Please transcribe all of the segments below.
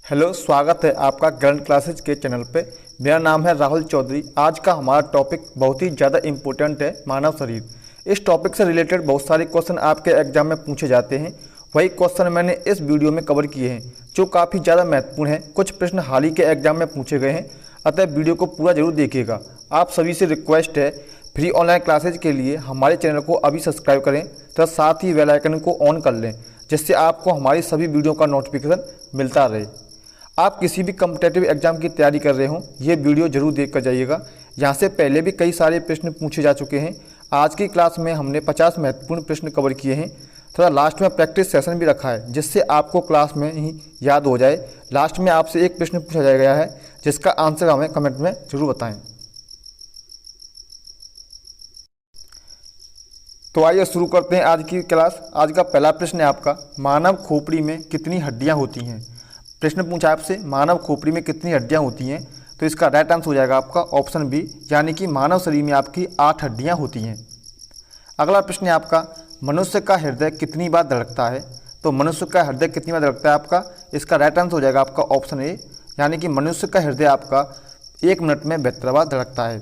Hello, स्वागत है आपका ग्रैंड क्लासेज के चैनल पे। मेरा नाम है राहुल चौधरी। आज का हमारा टॉपिक बहुत ही ज़्यादा इम्पोर्टेंट है, मानव शरीर। इस टॉपिक से रिलेटेड बहुत सारे क्वेश्चन आपके एग्जाम में पूछे जाते हैं। वही क्वेश्चन मैंने इस वीडियो में कवर किए हैं जो काफ़ी ज़्यादा महत्वपूर्ण हैं। कुछ प्रश्न हाल ही के एग्जाम में पूछे गए हैं, अतः वीडियो को पूरा जरूर देखिएगा। आप सभी से रिक्वेस्ट है, फ्री ऑनलाइन क्लासेज के लिए हमारे चैनल को अभी सब्सक्राइब करें तथा साथ ही बेल आइकन को ऑन कर लें, जिससे आपको हमारी सभी वीडियो का नोटिफिकेशन मिलता रहे। आप किसी भी कॉम्पिटिटिव एग्जाम की तैयारी कर रहे हो, ये वीडियो जरूर देख कर जाइएगा। यहाँ से पहले भी कई सारे प्रश्न पूछे जा चुके हैं। आज की क्लास में हमने 50 महत्वपूर्ण प्रश्न कवर किए हैं। थोड़ा लास्ट में प्रैक्टिस सेशन भी रखा है, जिससे आपको क्लास में ही याद हो जाए। लास्ट में आपसे एक प्रश्न पूछा गया है, जिसका आंसर हमें कमेंट में जरूर बताएं। तो आइए शुरू करते हैं आज की क्लास। आज का पहला प्रश्न है आपका, मानव खोपड़ी में कितनी हड्डियां होती हैं। प्रश्न पूछा आपसे, मानव खोपड़ी में कितनी हड्डियां होती हैं। तो इसका राइट आंसर हो जाएगा आपका ऑप्शन बी, यानी कि मानव शरीर में आपकी 8 हड्डियां होती हैं। अगला प्रश्न है आपका, मनुष्य का हृदय कितनी बार धड़कता है। तो मनुष्य का हृदय कितनी बार धड़कता है आपका, इसका राइट आंसर हो जाएगा आपका ऑप्शन ए, यानी कि मनुष्य का हृदय आपका 1 मिनट में 72 बार धड़कता है।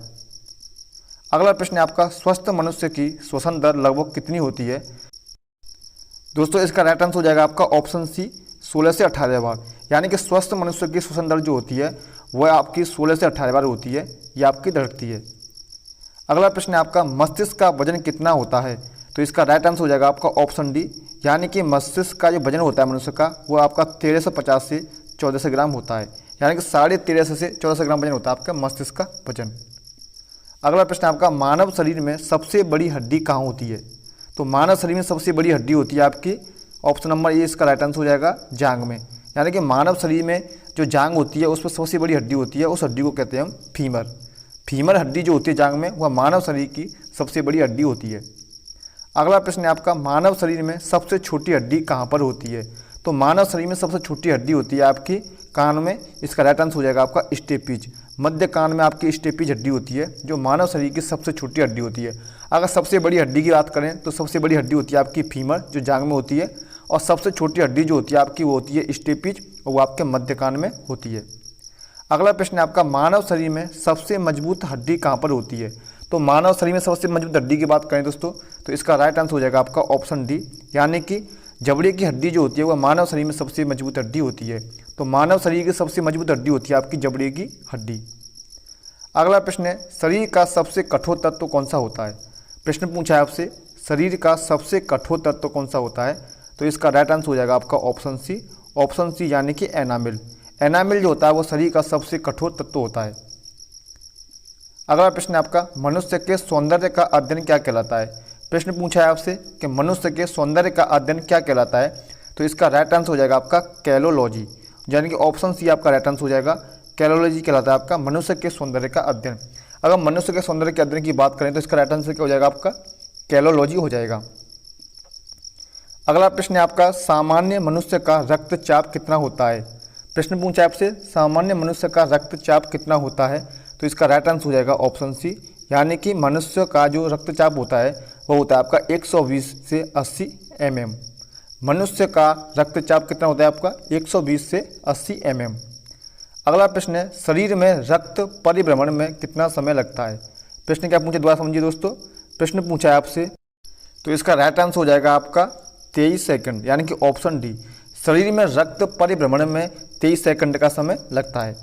अगला प्रश्न है आपका, स्वस्थ मनुष्य की श्वसन दर लगभग कितनी होती है। दोस्तों इसका राइट आंसर हो जाएगा आपका ऑप्शन सी, 16 से 18 बार। यानी कि स्वस्थ मनुष्य की श्वसन दर जो होती है वह आपकी 16 से 18 बार होती है, ये आपकी धड़कती है। अगला प्रश्न है आपका, मस्तिष्क का वजन कितना होता है। तो इसका राइट आंसर हो जाएगा आपका ऑप्शन डी, यानी कि मस्तिष्क का जो वजन होता है मनुष्य का, वो आपका 1350 से 1400 ग्राम होता है। यानी कि 1350 से 1400 ग्राम वजन होता है आपका मस्तिष्क का वजन। अगला प्रश्न आपका, मानव शरीर में सबसे बड़ी हड्डी कहाँ होती है। तो मानव शरीर में सबसे बड़ी हड्डी होती है आपकी ऑप्शन नंबर ए, इसका राइट आंसर हो जाएगा जांग में। यानी कि मानव शरीर में जो जांग होती है उस पर सबसे बड़ी हड्डी होती है, उस हड्डी को कहते हैं हम फीमर। फीमर हड्डी जो होती है जांग में, वह मानव शरीर की सबसे बड़ी हड्डी होती है। अगला प्रश्न है आपका, मानव शरीर में सबसे छोटी हड्डी कहाँ पर होती है। तो मानव शरीर में सबसे छोटी हड्डी होती है आपकी कान में, इसका राइट आंसर हो जाएगा आपका स्टेपीज। मध्य कान में आपकी स्टेपीज हड्डी होती है, जो मानव शरीर की सबसे छोटी हड्डी होती है। अगर सबसे बड़ी हड्डी की बात करें तो सबसे बड़ी हड्डी होती है आपकी फीमर, जो जांग में होती है, और सबसे छोटी हड्डी जो होती है आपकी वो होती है स्टेपीज, और वो आपके मध्य कान में होती है। अगला प्रश्न है आपका, मानव शरीर में सबसे मजबूत हड्डी कहाँ पर होती है। तो मानव शरीर में सबसे मजबूत हड्डी की बात करें दोस्तों, तो इसका राइट आंसर हो जाएगा आपका ऑप्शन डी, यानी कि जबड़े की हड्डी जो होती है वह मानव शरीर में सबसे मजबूत हड्डी होती है। तो मानव शरीर की सबसे मजबूत हड्डी होती है आपकी जबड़े की हड्डी। अगला प्रश्न है, शरीर का सबसे कठोर तत्व कौन सा होता है। प्रश्न पूछा है आपसे, शरीर का सबसे कठोर तत्व कौन सा होता है। तो इसका राइट आंसर हो जाएगा आपका ऑप्शन सी, यानी कि एनामिल। एनामिल जो होता है वो शरीर का सबसे कठोर तत्व होता है। अगला प्रश्न है आपका, मनुष्य के सौंदर्य का अध्ययन क्या कहलाता है। प्रश्न पूछा है आपसे कि मनुष्य के सौंदर्य का अध्ययन क्या कहलाता है। तो इसका राइट आंसर हो जाएगा आपका कैलोलॉजी, यानी कि ऑप्शन सी आपका राइट आंसर हो जाएगा। कैलोलॉजी कहलाता है आपका मनुष्य के सौंदर्य का अध्ययन। अगर मनुष्य के सौंदर्य के अध्ययन की बात करें तो इसका राइट आंसर क्या हो जाएगा आपका कैलोलॉजी हो जाएगा। अगला प्रश्न है आपका, सामान्य मनुष्य का रक्तचाप कितना होता है। प्रश्न पूछा है आपसे, सामान्य मनुष्य का रक्तचाप कितना होता है। तो इसका राइट आंसर हो जाएगा ऑप्शन सी, यानी कि मनुष्य का जो रक्तचाप होता है वो होता है आपका 120 से 80 mm। मनुष्य का रक्तचाप कितना होता है आपका 120 से 80 mm। अगला प्रश्न है, शरीर में रक्त परिभ्रमण में कितना समय लगता है। प्रश्न क्या पूछे, दोबारा समझिए दोस्तों। प्रश्न पूछा है आपसे, तो इसका राइट आंसर हो जाएगा आपका 23 सेकंड, यानी कि ऑप्शन डी, शरीर में रक्त परिभ्रमण में 23 सेकंड का समय लगता है।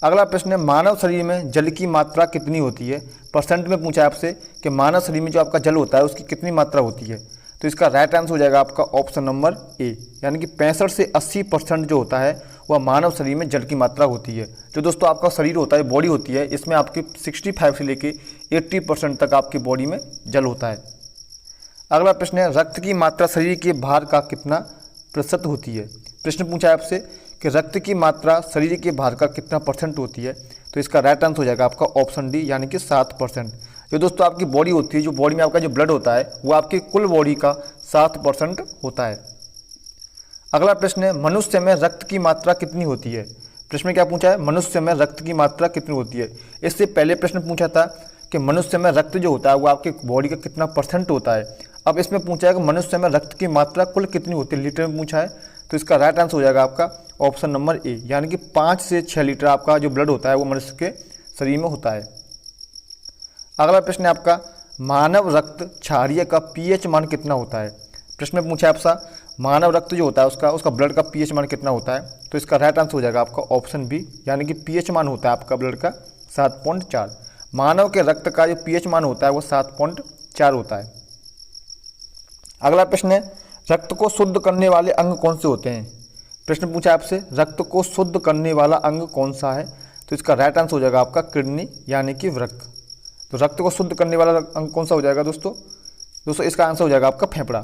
अगला प्रश्न है, मानव शरीर में जल की मात्रा कितनी होती है। परसेंट में पूछा है आपसे कि मानव शरीर में जो आपका जल होता है उसकी कितनी मात्रा होती है। तो इसका राइट आंसर हो जाएगा आपका ऑप्शन नंबर ए, यानी कि 65 से 80% जो होता है वह मानव शरीर में जल की मात्रा होती है। जो दोस्तों आपका शरीर होता है, बॉडी होती है, इसमें आपकी 65 से लेके 80% तक आपकी बॉडी में जल होता है। अगला प्रश्न है, रक्त की मात्रा शरीर के भार का कितना प्रतिशत होती है। प्रश्न पूछा है आपसे कि रक्त की मात्रा शरीर के भार का कितना % होती है। तो इसका राइट आंसर हो जाएगा आपका ऑप्शन डी, यानी कि 7%। जो दोस्तों आपकी बॉडी होती है, जो बॉडी में आपका जो ब्लड होता है वो आपकी कुल बॉडी का 7% होता है। अगला प्रश्न है, मनुष्य में रक्त की मात्रा कितनी होती है। प्रश्न में क्या पूछा है, मनुष्य में रक्त की मात्रा कितनी होती है। इससे पहले प्रश्न पूछा था कि मनुष्य में रक्त जो होता है वो आपकी बॉडी का कितना % होता है। अब इसमें पूछा है कि मनुष्य में रक्त की मात्रा कुल कितनी होती है, लीटर में पूछा है। तो इसका राइट आंसर हो जाएगा आपका ऑप्शन नंबर ए, यानी कि 5 से 6 लीटर आपका जो ब्लड होता है वो मनुष्य के शरीर में होता है। अगला प्रश्न है आपका, मानव रक्त क्षारीय का पीएच मान कितना होता है। प्रश्न में पूछा आपसे मानव रक्त जो होता है उसका ब्लड का पीएच मान कितना होता है, तो इसका राइट आंसर हो जाएगा आपका ऑप्शन बी, यानी कि पीएच मान होता है आपका ब्लड का 7.4। मानव के रक्त का जो पीएच मान होता है वो 7.4 होता है। अगला प्रश्न है, रक्त को शुद्ध करने वाले अंग कौन से होते हैं। प्रश्न पूछा आपसे रक्त को शुद्ध करने वाला अंग कौन सा है, तो इसका राइट आंसर हो जाएगा आपका किडनी यानी कि वृक्क। तो रक्त को शुद्ध करने वाला अंग कौन सा हो जाएगा दोस्तों इसका आंसर हो जाएगा आपका फेफड़ा।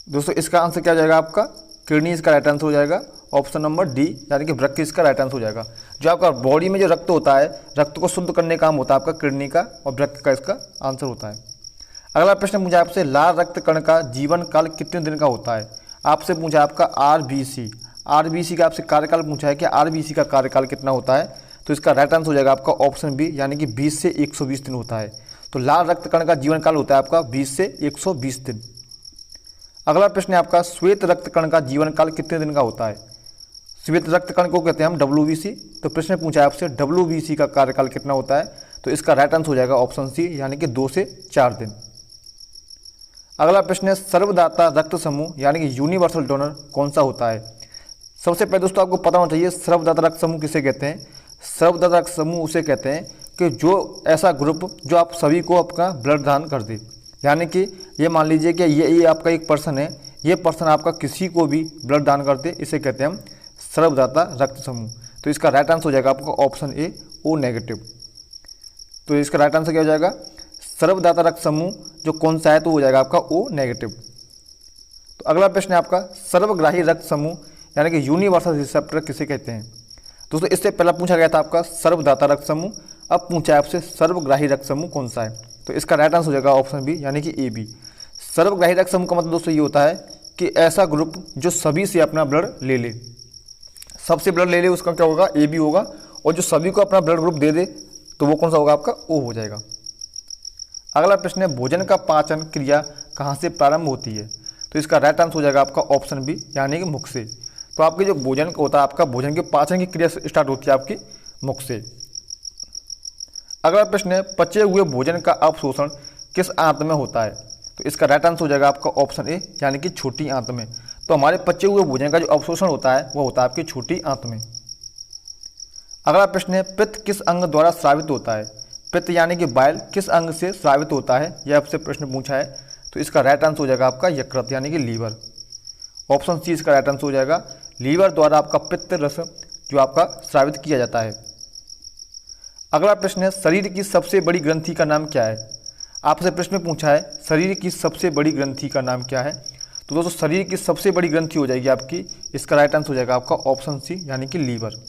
दोस्तों इसका आंसर क्या हो जाएगा आपका किडनी, इसका राइट आंसर हो जाएगा ऑप्शन नंबर डी, यानी कि वृक्क इसका राइट आंसर हो जाएगा। जो आपका बॉडी में जो रक्त होता है, रक्त को शुद्ध करने का काम होता है आपका किडनी का, और वृक्क का इसका आंसर होता है। अगला प्रश्न पूछा आपसे लाल रक्त कण का जीवन काल कितने दिन का होता है। आपसे पूछा आपका आरबीसी का आपसे कार्यकाल पूछा है कि आरबीसी का कार्यकाल कितना होता है, तो इसका राइट आंसर हो जाएगा आपका ऑप्शन बी, यानी कि 20 से 120 दिन होता है। तो लाल रक्त कण का जीवन काल होता है आपका 20 से 120 दिन। अगला प्रश्न है आपका श्वेत रक्त कण का जीवन काल कितने दिन का होता है। श्वेत रक्त कण को कहते हैं हम WBC। तो प्रश्न में पूछा है आपसे WBC का कार्यकाल कितना होता है, तो इसका राइट आंसर हो जाएगा ऑप्शन सी, यानी कि 2 से 4 दिन। अगला प्रश्न है सर्वदाता रक्त समूह यानी कि यूनिवर्सल डोनर कौन सा होता है। सबसे पहले दोस्तों आपको पता होना चाहिए सर्वदाता रक्त समूह किसे कहते हैं। सर्वदाता रक्त समूह उसे कहते हैं कि जो ऐसा ग्रुप जो आप सभी को अपना ब्लड दान कर दे, यानी कि ये मान लीजिए कि ये आपका एक पर्सन है, ये पर्सन आपका किसी को भी ब्लड दान कर दे, इसे कहते हैं हम सर्वदाता रक्त समूह। तो इसका राइट आंसर हो जाएगा आपका ऑप्शन ए, O नेगेटिव। तो इसका राइट आंसर क्या हो जाएगा, सर्वदाता रक्त समूह जो कौन सा है, तो हो जाएगा आपका O नेगेटिव। तो अगला प्रश्न है आपका सर्वग्राही रक्त समूह यानी कि यूनिवर्सल रिसेप्टर किसे कहते हैं। दोस्तों इससे पहला पूछा गया था आपका सर्वदाता रक्त समूह, अब पूछा है आपसे सर्वग्राही रक्त समूह कौन सा है, तो इसका राइट आंसर हो जाएगा ऑप्शन बी, यानी कि AB। सर्वग्राही रक्त समूह का मतलब दोस्तों ये होता है कि ऐसा ग्रुप जो सभी से अपना ब्लड ले ले, सबसे ब्लड ले ले, उसका क्या होगा AB होगा, और जो सभी को अपना ब्लड ग्रुप दे दे तो वो कौन सा होगा आपका O हो जाएगा। अगला प्रश्न है भोजन का पाचन क्रिया कहाँ से प्रारंभ होती है, तो इसका राइट आंसर हो जाएगा आपका ऑप्शन बी, यानी कि मुख से। तो आपके जो भोजन होता है आपका भोजन के पाचन की क्रिया स्टार्ट होती है आपकी मुख से। अगला प्रश्न है पचे हुए भोजन का अवशोषण किस आंत में होता है, तो इसका राइट आंसर हो जाएगा आपका ऑप्शन ए, यानी कि छोटी आंत में। तो हमारे पचे हुए भोजन का जो अवशोषण होता है वो होता है आपकी छोटी आंत में। अगला प्रश्न है पित्त किस अंग द्वारा स्रावित होता है। पित्त यानी कि बाइल किस अंग से स्रावित होता है, यह आपसे प्रश्न पूछा है, तो इसका राइट आंसर हो जाएगा आपका यकृत यानी कि लीवर। ऑप्शन सी इसका राइट आंसर हो जाएगा, लीवर द्वारा आपका पित्त रस जो आपका स्रावित किया जाता है। अगला प्रश्न है शरीर की सबसे बड़ी ग्रंथि का नाम क्या है। आपसे प्रश्न पूछा है शरीर की सबसे बड़ी ग्रंथि का नाम क्या है, तो दोस्तों शरीर की सबसे बड़ी ग्रंथि हो जाएगी आपकी, इसका राइट आंसर हो जाएगा आपका ऑप्शन सी, यानी कि लीवर।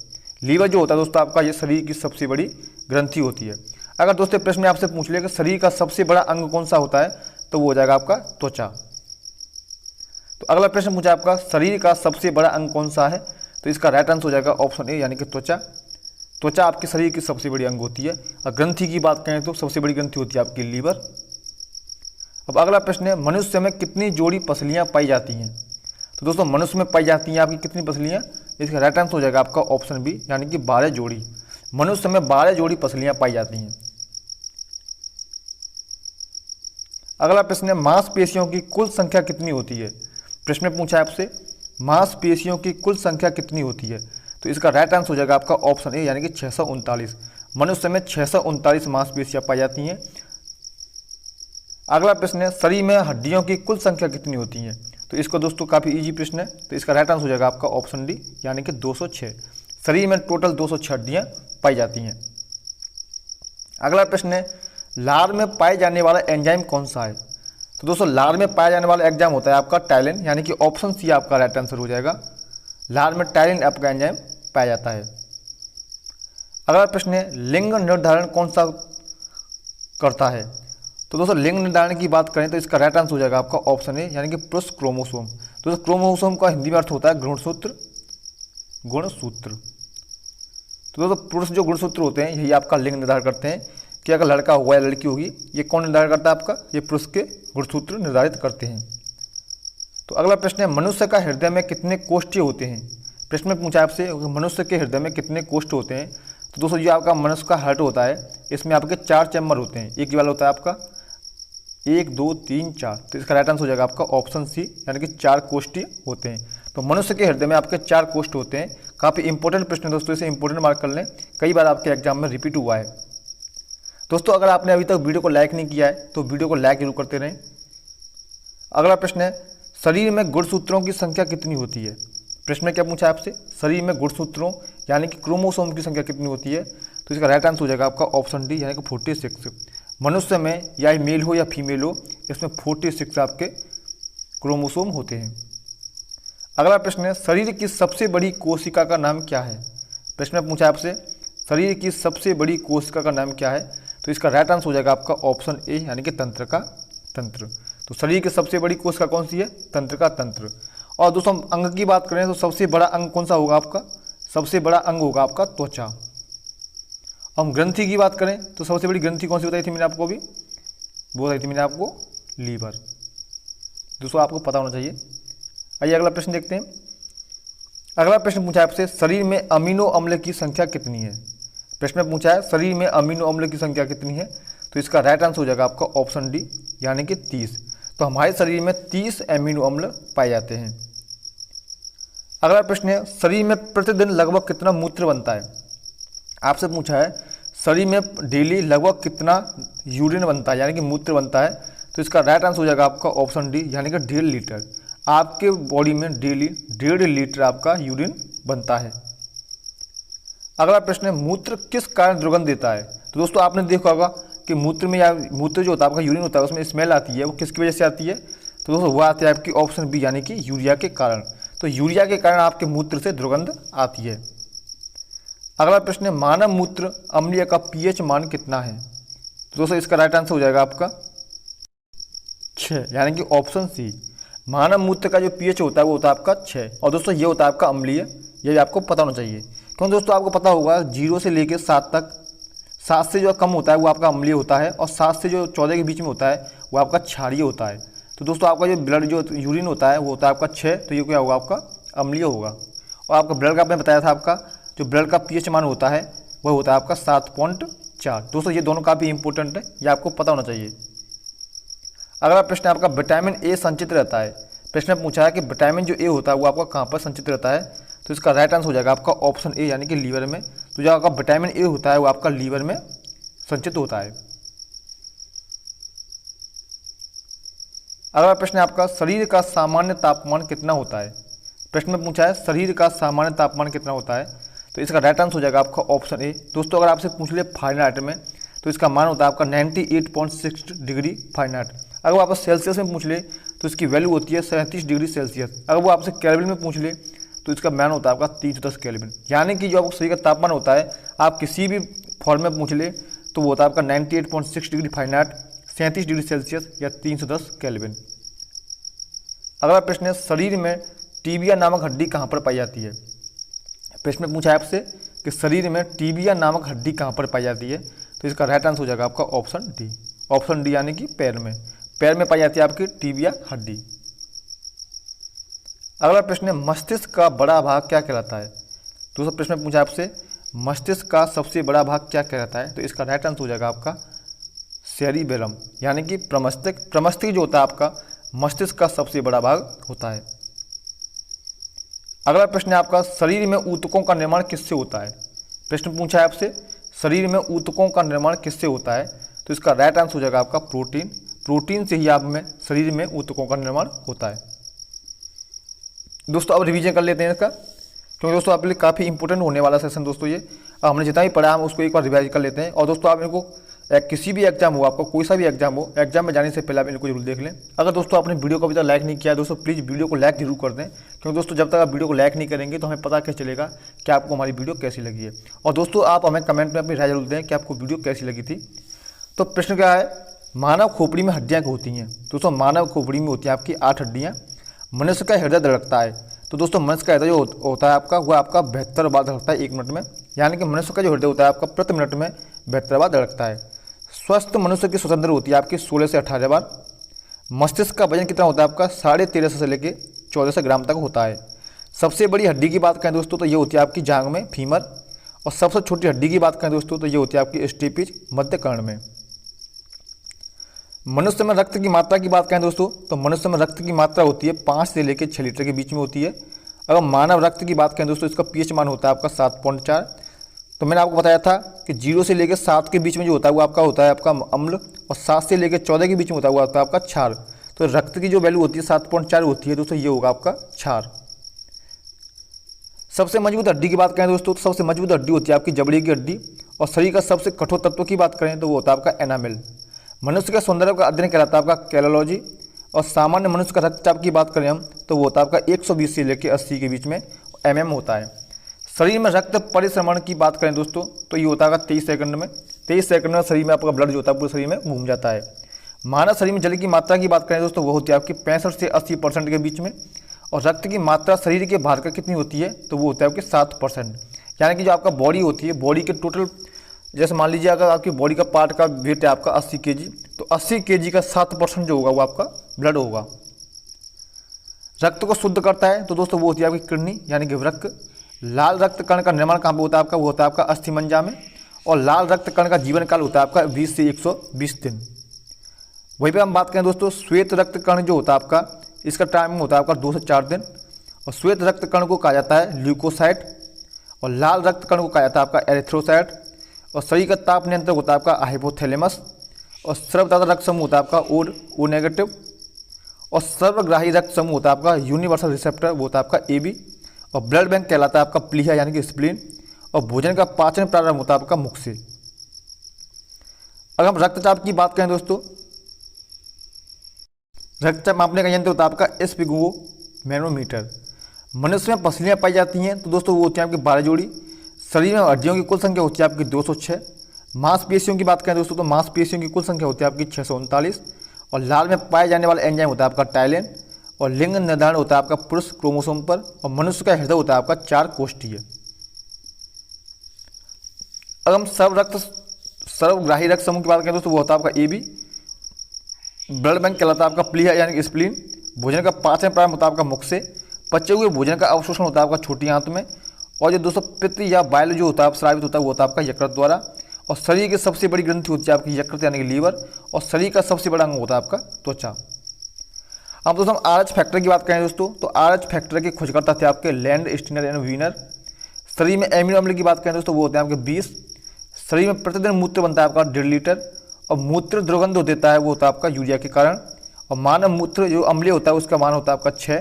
लीवर जो होता है दोस्तों आपका ये शरीर की सबसे बड़ी ग्रंथि होती है। अगर दोस्तों प्रश्न में आपसे पूछ लिया कि शरीर का सबसे बड़ा अंग कौन सा होता है, तो वो हो जाएगा आपका त्वचा। तो अगला प्रश्न पूछा आपका शरीर का सबसे बड़ा अंग कौन सा है, तो इसका राइट आंसर हो जाएगा ऑप्शन ए, यानी कि त्वचा। त्वचा आपके शरीर की सबसे बड़ी अंग होती है। और ग्रंथि की बात करें तो सबसे बड़ी ग्रंथि होती है आपकी लीवर। अब अगला प्रश्न है मनुष्य में कितनी जोड़ी पसलियां पाई जाती हैं, तो दोस्तों मनुष्य में पाई जाती हैं आपकी कितनी पसलियां, इसका राइट आंसर हो जाएगा आपका ऑप्शन बी, यानी कि 12 जोड़ी। मनुष्य में 12 जोड़ी पसलियां पाई जाती हैं। अगला प्रश्न है मांसपेशियों की कुल संख्या कितनी होती है। प्रश्न में पूछा है आपसे मांसपेशियों की कुल संख्या कितनी होती है, तो इसका राइट आंसर हो जाएगा आपका ऑप्शन ए, यानी कि 639। मनुष्य में 639 मांसपेशियां पाई जाती हैं। अगला प्रश्न है शरीर में हड्डियों की कुल संख्या कितनी होती है, तो इसको दोस्तों काफ़ी इजी प्रश्न है, तो इसका राइट आंसर हो जाएगा आपका ऑप्शन डी, यानी कि 206। शरीर में टोटल 206 हड्डियाँ पाई जाती हैं। अगला प्रश्न है लार में पाए जाने वाला एंजाइम कौन सा है, तो दोस्तों लार में पाया जाने वाला एंजाइम होता है आपका टाइलिन, यानी कि ऑप्शन सी आपका राइट आंसर हो जाएगा। लार में टाइलिन आपका एंजाइम पाया जाता है। अगला प्रश्न है लिंग निर्धारण कौन सा करता है, तो दोस्तों लिंग निर्धारण की बात करें तो इसका राइट आंसर हो जाएगा आपका ऑप्शन ए, यानी कि पुरुष क्रोमोसोम। दोस्तों क्रोमोसोम का हिंदी में अर्थ होता है गुणसूत्र। तो दोस्तों पुरुष जो गुणसूत्र होते हैं यही आपका लिंग निर्धारण करते हैं कि अगर लड़का हुआ या लड़की होगी, ये कौन निर्धारण करता है आपका, ये पुरुष के गुणसूत्र निर्धारित करते हैं। तो अगला प्रश्न है मनुष्य का हृदय में कितने कोष्ठ होते हैं। प्रश्न में पूछा आपसे मनुष्य के हृदय में कितने कोष्ठ होते हैं। तो दोस्तों जो आपका मनुष्य का हार्ट होता है इसमें आपके 4 चैम्बर होते हैं। एक वाला होता है आपका 1 2 3 4, तो इसका राइट आंसर हो जाएगा आपका ऑप्शन सी, यानी कि 4 कोष्ठ होते हैं। तो मनुष्य के हृदय में आपके 4 कोष्ठ होते हैं। काफ़ी इंपॉर्टेंट प्रश्न है दोस्तों, इसे इंपॉर्टेंट मार्क कर लें, कई बार आपके एग्जाम में रिपीट हुआ है। दोस्तों अगर आपने अभी तक वीडियो को लाइक नहीं किया है तो वीडियो को लाइक जरूर करते रहें। अगला प्रश्न है शरीर में गुणसूत्रों की संख्या कितनी होती है। प्रश्न में क्या पूछा है आपसे, शरीर में गुणसूत्रों यानी कि क्रोमोसोम की संख्या कितनी होती है। तो इसका राइट आंसर हो जाएगा आपका ऑप्शन डी, यानी कि 46। मनुष्य में या मेल हो या फीमेल हो, इसमें 46 आपके क्रोमोसोम होते हैं। अगला प्रश्न है शरीर की सबसे बड़ी कोशिका का नाम क्या है। प्रश्न में पूछा आपसे शरीर की सबसे बड़ी कोशिका का नाम क्या है। तो इसका राइट आंसर हो जाएगा आपका ऑप्शन ए, यानी कि तंत्र का तंत्र। तो शरीर की सबसे बड़ी कोशिका कौन सी है, तंत्र का तंत्र। और दोस्तों हम अंग की बात करें तो सबसे बड़ा अंग कौन सा होगा आपका, सबसे बड़ा अंग होगा आपका त्वचा। हम ग्रंथि की बात करें तो सबसे बड़ी ग्रंथि कौन सी बताई थी मैंने आपको, अभी वो बताई थी मैंने आपको, लीवर। दोस्तों आपको पता होना चाहिए। आइए अगला प्रश्न देखते हैं। अगला प्रश्न पूछा है आपसे शरीर में अमीनो अम्ल की संख्या कितनी है। प्रश्न में पूछा है शरीर में अमीनो अम्ल की संख्या कितनी है। तो इसका राइट आंसर हो जाएगा आपका ऑप्शन डी, यानी कि 30। तो हमारे शरीर में 30 अमीनो अम्ल पाए जाते हैं। अगला प्रश्न है शरीर में प्रतिदिन लगभग कितना मूत्र बनता है। आपसे पूछा है शरीर में डेली लगभग कितना यूरिन बनता है, यानी कि मूत्र बनता है। तो इसका राइट आंसर हो जाएगा आपका ऑप्शन डी, यानी कि 1.5 लीटर। आपके बॉडी में डेली 1.5 लीटर आपका यूरिन बनता है। अगला प्रश्न है मूत्र किस कारण दुर्गंध देता है। तो दोस्तों आपने देखा होगा कि मूत्र में या मूत्र जो होता है आपका यूरिन होता है उसमें स्मेल आती है, वो किसकी वजह से आती है। तो दोस्तों वो आती है आपकी ऑप्शन बी, यानी कि यूरिया के कारण। तो यूरिया के कारण आपके मूत्र से दुर्गंध आती है। अगला प्रश्न है मानव मूत्र अम्लीय का पीएच मान कितना है। तो दोस्तों इसका राइट आंसर हो जाएगा आपका 6, यानी कि ऑप्शन सी। मानव मूत्र का जो पीएच होता है वो होता है आपका 6। और दोस्तों ये होता है आपका अम्लीय, ये आपको पता होना चाहिए। क्यों दोस्तों आपको पता होगा 0 से लेकर 7 तक, 7 से जो कम होता है वो आपका अम्लीय होता है, और 7 से जो 14 के बीच में होता है वो आपका क्षारीय होता है। तो दोस्तों आपका जो ब्लड जो यूरिन होता है वो होता है आपका 6, तो ये क्या होगा आपका अम्लीय होगा। और आपका ब्लड का आपने बताया था, आपका जो ब्लड का पीएच मान होता है वह होता है आपका 7.4। दोस्तों ये दोनों काफ़ी इंपॉर्टेंट है, ये आपको पता होना चाहिए। अगला प्रश्न आपका विटामिन ए संचित रहता है। प्रश्न में पूछा है कि विटामिन जो ए होता है वो आपका कहाँ पर संचित रहता है। तो इसका राइट आंसर हो जाएगा आपका ऑप्शन ए, यानी कि लीवर में। तो जो आपका विटामिन ए होता है वो आपका लीवर में संचित होता है। अगला प्रश्न आपका शरीर का सामान्य तापमान कितना होता है। प्रश्न में पूछा है शरीर का सामान्य तापमान कितना होता है। तो इसका राइट आंसर हो जाएगा आपका ऑप्शन ए। दोस्तों अगर आपसे पूछ ले फारेनहाइट में तो इसका मान होता है आपका 98.6 डिग्री फारेनहाइट। अगर वो आपसे सेल्सियस में पूछ ले तो इसकी वैल्यू होती है 37 डिग्री सेल्सियस। अगर वो आपसे केल्विन में पूछ ले तो इसका मान होता है आपका 310 केल्विन। यानी कि जो आपका शरीर का तापमान होता है आप किसी भी फॉर्म में पूछ ले तो वो होता है आपका 98.6 डिग्री फारेनहाइट, 37 डिग्री सेल्सियस या 310 केल्विन। अगला प्रश्न है शरीर में टीबिया नामक हड्डी कहाँ पर पाई जाती है। प्रश्न में पूछा है आपसे कि शरीर में टीबिया नामक हड्डी कहाँ पर पाई जाती है। तो इसका राइट आंसर हो जाएगा आपका ऑप्शन डी, ऑप्शन डी, यानी कि पैर में। पैर में पाई जाती है आपकी टीबिया हड्डी। अगला प्रश्न है मस्तिष्क का बड़ा भाग क्या कहलाता है। दूसरा प्रश्न में पूछा आपसे मस्तिष्क का सबसे बड़ा भाग क्या कहलाता है। तो इसका राइट आंसर हो जाएगा आपका सेरिबेलम, यानी कि प्रमस्तिष्क। प्रमस्तिष्क जो होता है आपका मस्तिष्क का सबसे बड़ा भाग होता है। अगला प्रश्न है आपका शरीर में ऊतकों का निर्माण किससे होता है। प्रश्न पूछा है आपसे शरीर में ऊतकों का निर्माण किससे होता है। तो इसका राइट आंसर हो जाएगा आपका प्रोटीन। प्रोटीन से ही आप में शरीर में ऊतकों का निर्माण होता है। दोस्तों अब रिवीजन कर लेते हैं इसका, क्योंकि दोस्तों आपके लिए काफ़ी इंपॉर्टेंट होने वाला सेशन दोस्तों ये। अब हमने जितना भी पढ़ा हम उसको एक बार रिवाइज कर लेते हैं। और दोस्तों आप इनको किसी भी एग्जाम हो, आपका कोई सा भी एग्जाम हो, एग्जाम में जाने से पहले आप इनको जरूर देख लें। अगर दोस्तों आपने वीडियो को अभी तक लाइक नहीं किया दोस्तों प्लीज़ वीडियो को लाइक जरूर कर दें, क्योंकि दोस्तों जब तक आप वीडियो को लाइक नहीं करेंगे तो हमें पता कैसे चलेगा कि आपको हमारी वीडियो कैसी लगी है। और दोस्तों आप हमें कमेंट में अपनी राय जरूर दें कि आपको वीडियो कैसी लगी थी। तो प्रश्न क्या है, मानव खोपड़ी में हड्डियाँ होती हैं। दोस्तों मानव खोपड़ी में होती हैं आपकी 8 हड्डियाँ। मनुष्य का हृदय धड़कता है। तो दोस्तों मनुष्य का हृदय जो होता है आपका वो आपका 72 बार धड़कता है 1 मिनट में, यानी कि मनुष्य का जो हृदय होता है आपका प्रति मिनट में 72 बार धड़कता है। स्वस्थ मनुष्य की स्वतंत्र होती है आपकी 16 से 18 बार। मस्तिष्क का वजन कितना होता है आपका 1350 से लेके 1400 ग्राम तक होता है। सबसे बड़ी हड्डी की बात करें दोस्तों तो ये होती है आपकी जांघ में, फीमर। और सबसे छोटी हड्डी की बात करें दोस्तों तो ये होती है आपकी स्टेपिज, मध्य कर्ण में। मनुष्य में रक्त की मात्रा की बात करें दोस्तों तो मनुष्य में रक्त की मात्रा होती है 5 से लेकर 6 लीटर के बीच में होती है। अगर मानव रक्त की बात करें दोस्तों, इसका पीएच मान होता है आपका 7.4। तो मैंने आपको बताया था कि 0 से लेकर 7 के बीच में जो होता है वो आपका होता है आपका अम्ल, और 7 से लेकर 14 के बीच में होता है वो होता है आपका क्षार। तो रक्त की जो वैल्यू होती है 7.4 होती है दोस्तों, ये होगा आपका क्षार। सबसे मजबूत हड्डी की बात करें दोस्तों तो सबसे मजबूत हड्डी होती है आपकी जबड़े की हड्डी। और शरीर का सबसे कठोर तत्व की बात करें तो वो होता है आपका एनामिल। मनुष्य का सौंदर्य का अध्ययन कहलाता है आपका कैलोलॉजी। और सामान्य मनुष्य का रक्तचाप की बात करें हम तो वो होता है आपका 120 से लेकर 80 के बीच में mm होता है। शरीर में रक्त परिश्रमण की बात करें दोस्तों तो ये होता है 23 सेकंड में। 23 सेकंड में शरीर में आपका ब्लड जो होता है पूरे शरीर में घूम जाता है। मानव शरीर में जल की मात्रा की बात करें दोस्तों वो होती है आपकी 65 से 80% के बीच में। और रक्त की मात्रा शरीर के भार का कितनी होती है तो वो होता है आपके 7%। यानी कि जो आपका बॉडी होती है, बॉडी के टोटल, जैसे मान लीजिए अगर आपकी बॉडी का पार्ट का वेट है आपका 80 kg, तो 80 kg का 7% जो होगा वो आपका ब्लड होगा। रक्त को शुद्ध करता है तो दोस्तों वो होती है आपकी किडनी, यानी कि वृक्क। लाल रक्त कण का निर्माण कहाँ पे होता है आपका, वो होता है आपका अस्थिमज्जा में। और लाल रक्त कण का जीवन काल होता है आपका 20 से 120 दिन। वहीं पे हम बात करें दोस्तों श्वेत रक्त कण जो होता है आपका, इसका टाइमिंग होता है आपका 2 से 4 दिन। और श्वेत रक्त कण को कहा जाता है ल्यूकोसाइट। और लाल रक्त कण को कहा जाता है आपका एरिथ्रोसाइट। और शरीर का ताप नियंत्रक होता है आपका हाइपोथैलेमस। और सर्वदाता रक्त समूह होता है आपका ओ नेगेटिव। और सर्वग्राही रक्त समूह होता है आपका यूनिवर्सल रिसेप्टर, वो होता है आपका AB। और ब्लड बैंक कहलाता है आपका प्लीहा यानी कि स्प्लीन। और भोजन का पाचन प्रारंभ होता है आपका मुख से। अगर हम रक्तचाप की बात करें दोस्तों, रक्तचाप मापने का यंत्र होता है आपका एस्पिगो मैनोमीटर। मनुष्य में पसलियाँ पाई जाती हैं तो दोस्तों वो होती हैं आपकी 12 जोड़ी। शरीर में हड्डियों की कुल संख्या होती है आपकी 206। मांसपेशियों की बात करें दोस्तों तो मांसपेशियों की कुल संख्या होती है आपकी 639। और लाल में पाए जाने वाला एंजाइम होता है आपका टाइलिन। और लिंग निर्धारण होता है आपका पुरुष क्रोमोसोम पर। और मनुष्य का हृदय होता है आपका 4 कोष्ठीय। अगर हम सर्वग्राही रक्त समूह की बात करें दोस्तों वो होता है आपका AB। ब्लड बैंक कहलाता है आपका प्लीहा यानी कि स्प्लीन। भोजन का पाचन प्रारंभ होता है आपका मुख से। पचे हुए भोजन का अवशोषण होता है आपका छोटी आंत में। और जो दोस्तों पित्त या बाइल जो होता है स्रावित होता है वो होता है आपका यकृत द्वारा। और शरीर की सबसे बड़ी ग्रंथि होती है आपकी यकृत यानी कि लीवर। और शरीर का सबसे बड़ा अंग होता है आपका त्वचा। अब दोस्तों हम RH फैक्टर की बात करें दोस्तों तो RH फैक्टर के खोजकर्ता थे आपके लैंड स्टीनर एंड वीनर। शरीर में एमिनो अम्ल की बात करें दोस्तों वो होते हैं आपके 20। शरीर में प्रतिदिन मूत्र बनता है आपका 1.5 लीटर। और मूत्र दुर्गंध देता है वो होता है आपका यूरिया के कारण। और मानव मूत्र जो अम्लीय होता है उसका मान होता है आपका 6।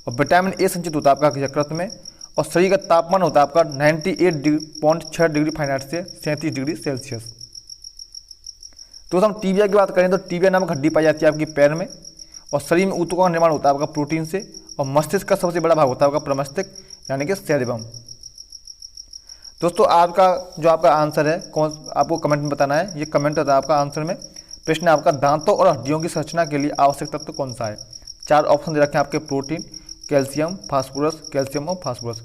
और विटामिन A संचित होता है आपका यकृत में। और शरीर का तापमान होता है आपका 98.6 डिग्री फारेनहाइट से 37 डिग्री सेल्सियस। तो हम टीबिया की बात करें तो टीबिया नामक हड्डी पाई जाती है आपकी पैर में। और शरीर में ऊतकों का निर्माण होता है आपका प्रोटीन से। और मस्तिष्क का सबसे बड़ा भाग होता है आपका प्रमस्तिष्क यानी कि सेरेबम। दोस्तों आज का जो आपका आंसर है कौन आपको कमेंट में बताना है, ये कमेंट होता है आपका आंसर में। प्रश्न है आपका दांतों और हड्डियों की संरचना के लिए आवश्यक तत्व कौन सा है। 4 ऑप्शन दे रखे हैं आपके, प्रोटीन, कैल्शियम, फास्फोरस, कैल्शियम और फास्फोरस।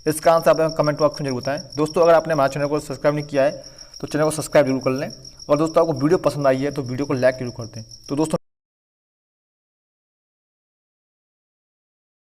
इसका आंसर आप कमेंट बॉक्स में जरूर बताएं। दोस्तों अगर आपने हमारे चैनल को सब्सक्राइब नहीं किया है तो चैनल को सब्सक्राइब जरूर कर लें। और दोस्तों आपको वीडियो पसंद आई है तो वीडियो को लाइक जरूर कर दें। तो दोस्तों